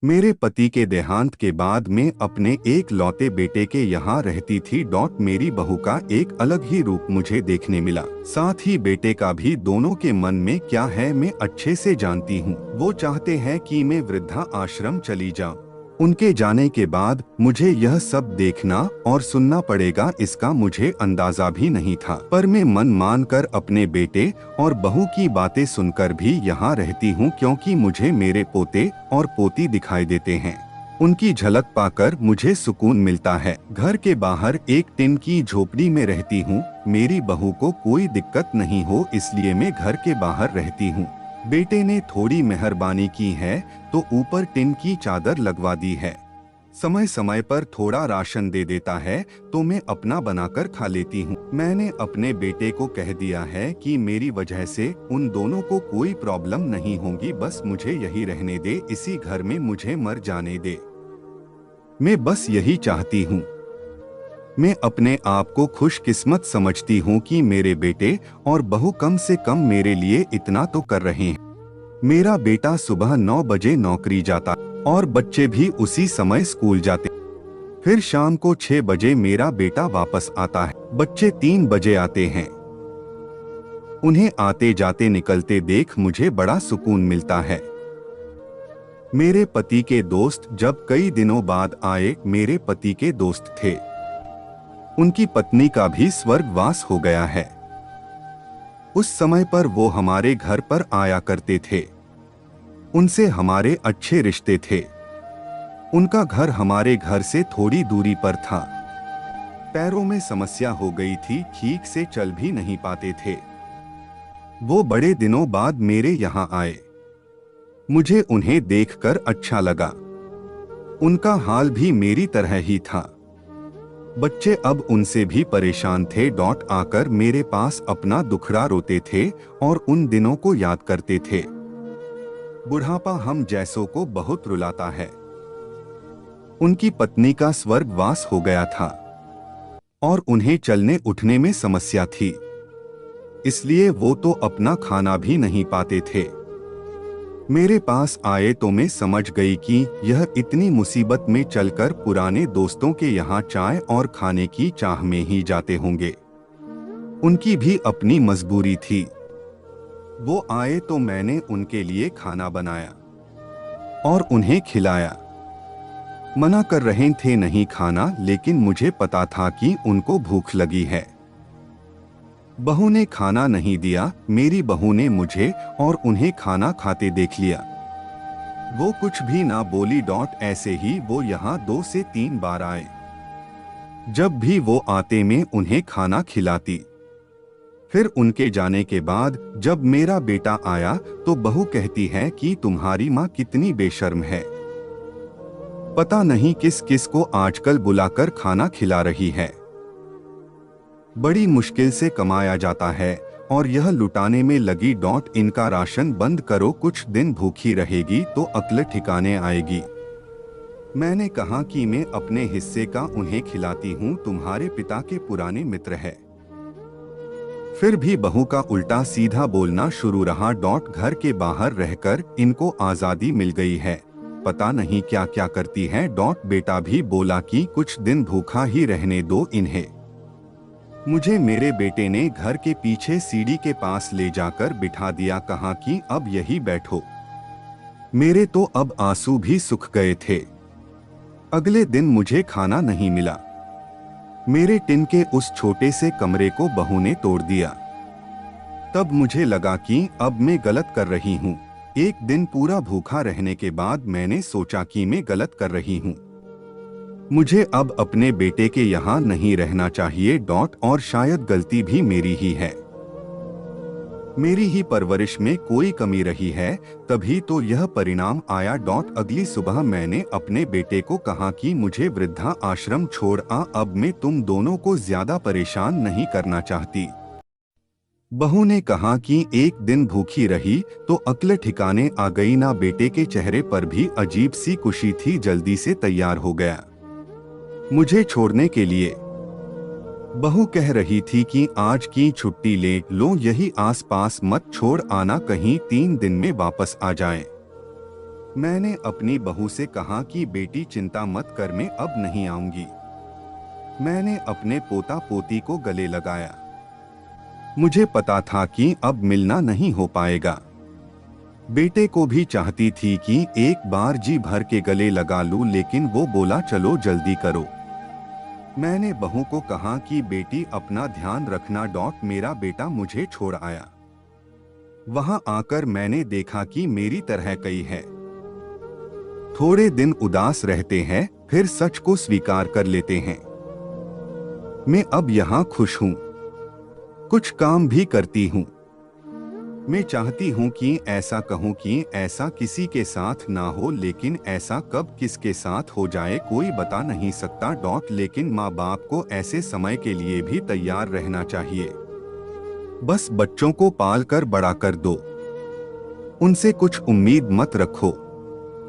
मेरे पति के देहांत के बाद मैं अपने एक लौते बेटे के यहाँ रहती थी। मेरी बहू का एक अलग ही रूप मुझे देखने मिला, साथ ही बेटे का भी। दोनों के मन में क्या है मैं अच्छे से जानती हूँ। वो चाहते हैं कि मैं वृद्धा आश्रम चली जाऊँ। उनके जाने के बाद मुझे यह सब देखना और सुनना पड़ेगा, इसका मुझे अंदाजा भी नहीं था। पर मैं मन मान कर अपने बेटे और बहू की बातें सुनकर भी यहाँ रहती हूँ, क्योंकि मुझे मेरे पोते और पोती दिखाई देते हैं। उनकी झलक पाकर मुझे सुकून मिलता है। घर के बाहर एक टिन की झोपड़ी में रहती हूँ। मेरी बहू को कोई दिक्कत नहीं हो, इसलिए मैं घर के बाहर रहती हूँ। बेटे ने थोड़ी मेहरबानी की है तो ऊपर टिन की चादर लगवा दी है। समय समय पर थोड़ा राशन दे देता है तो मैं अपना बनाकर खा लेती हूँ। मैंने अपने बेटे को कह दिया है कि मेरी वजह से उन दोनों को कोई प्रॉब्लम नहीं होगी, बस मुझे यही रहने दे, इसी घर में मुझे मर जाने दे। मैं बस यही चाहती हूँ। मैं अपने आप को खुशकिस्मत समझती हूँ कि मेरे बेटे और बहू कम से कम मेरे लिए इतना तो कर रहे हैं। मेरा बेटा सुबह 9 बजे नौकरी जाता और बच्चे भी उसी समय स्कूल जाते। फिर शाम को 6 बजे मेरा बेटा वापस आता है। बच्चे 3 बजे आते हैं। उन्हें आते जाते निकलते देख मुझे बड़ा सुकून मिलता है। मेरे पति के दोस्त जब कई दिनों बाद आए, मेरे पति के दोस्त थे, उनकी पत्नी का भी स्वर्गवास हो गया है। उस समय पर वो हमारे घर पर आया करते थे। उनसे हमारे अच्छे रिश्ते थे। उनका घर हमारे घर से थोड़ी दूरी पर था। पैरों में समस्या हो गई थी, ठीक से चल भी नहीं पाते थे। वो बड़े दिनों बाद मेरे यहाँ आए। मुझे उन्हें देखकर अच्छा लगा। उनका हाल भी मेरी तरह ही था। बच्चे अब उनसे भी परेशान थे। आकर मेरे पास अपना दुखड़ा रोते थे और उन दिनों को याद करते थे। बुढ़ापा हम जैसों को बहुत रुलाता है। उनकी पत्नी का स्वर्गवास हो गया था और उन्हें चलने उठने में समस्या थी, इसलिए वो तो अपना खाना भी नहीं पाते थे। मेरे पास आए तो मैं समझ गई कि यह इतनी मुसीबत में चलकर पुराने दोस्तों के यहाँ चाय और खाने की चाह में ही जाते होंगे। उनकी भी अपनी मजबूरी थी। वो आए तो मैंने उनके लिए खाना बनाया और उन्हें खिलाया। मना कर रहे थे नहीं खाना, लेकिन मुझे पता था कि उनको भूख लगी है। बहू ने खाना नहीं दिया। मेरी बहू ने मुझे और उन्हें खाना खाते देख लिया। वो कुछ भी ना बोली। ऐसे ही वो यहाँ 2 से 3 बार आए। जब भी वो आते मैं उन्हें खाना खिलाती। फिर उनके जाने के बाद जब मेरा बेटा आया तो बहू कहती है कि तुम्हारी माँ कितनी बेशर्म है, पता नहीं किस किस को आजकल बुलाकर खाना खिला रही है। बड़ी मुश्किल से कमाया जाता है और यह लुटाने में लगी। इनका राशन बंद करो, कुछ दिन भूखी रहेगी तो अक्ल ठिकाने आएगी। मैंने कहा कि मैं अपने हिस्से का उन्हें खिलाती हूँ, तुम्हारे पिता के पुराने मित्र है। फिर भी बहू का उल्टा सीधा बोलना शुरू रहा। घर के बाहर रहकर इनको आजादी मिल गई है, पता नहीं क्या क्या करती है। बेटा भी बोला कि कुछ दिन भूखा ही रहने दो इन्हें। मुझे मेरे बेटे ने घर के पीछे सीढ़ी के पास ले जाकर बिठा दिया, कहा कि अब यही बैठो। मेरे तो अब आंसू भी सूख गए थे। अगले दिन मुझे खाना नहीं मिला। मेरे टिन के उस छोटे से कमरे को बहू ने तोड़ दिया। तब मुझे लगा कि अब मैं गलत कर रही हूँ। एक दिन पूरा भूखा रहने के बाद मैंने सोचा कि मैं गलत कर रही हूँ। मुझे अब अपने बेटे के यहाँ नहीं रहना चाहिए। और शायद गलती भी मेरी ही है। मेरी ही परवरिश में कोई कमी रही है, तभी तो यह परिणाम आया। अगली सुबह मैंने अपने बेटे को कहा कि मुझे वृद्धा आश्रम छोड़ आ, अब मैं तुम दोनों को ज्यादा परेशान नहीं करना चाहती। बहू ने कहा कि एक दिन भूखी रही तो अक्ल ठिकाने आ गई ना। बेटे के चेहरे पर भी अजीब सी खुशी थी। जल्दी से तैयार हो गया मुझे छोड़ने के लिए। बहू कह रही थी कि आज की छुट्टी ले लो, यही आसपास मत छोड़ आना, कहीं 3 दिन में वापस आ जाएं। मैंने अपनी बहू से कहा कि बेटी चिंता मत कर, मैं अब नहीं आऊंगी। मैंने अपने पोता पोती को गले लगाया। मुझे पता था कि अब मिलना नहीं हो पाएगा। बेटे को भी चाहती थी कि एक बार जी भर के गले लगा लूं, लेकिन वो बोला चलो जल्दी करो। मैंने बहू को कहा कि बेटी अपना ध्यान रखना। मेरा बेटा मुझे छोड़ आया। वहां आकर मैंने देखा कि मेरी तरह कई है। थोड़े दिन उदास रहते हैं, फिर सच को स्वीकार कर लेते हैं। मैं अब यहाँ खुश हूँ, कुछ काम भी करती हूँ। मैं चाहती हूँ कि ऐसा कहूँ कि ऐसा किसी के साथ ना हो, लेकिन ऐसा कब किसके साथ हो जाए कोई बता नहीं सकता। लेकिन माँ बाप को ऐसे समय के लिए भी तैयार रहना चाहिए। बस बच्चों को पाल कर बड़ा कर दो, उनसे कुछ उम्मीद मत रखो।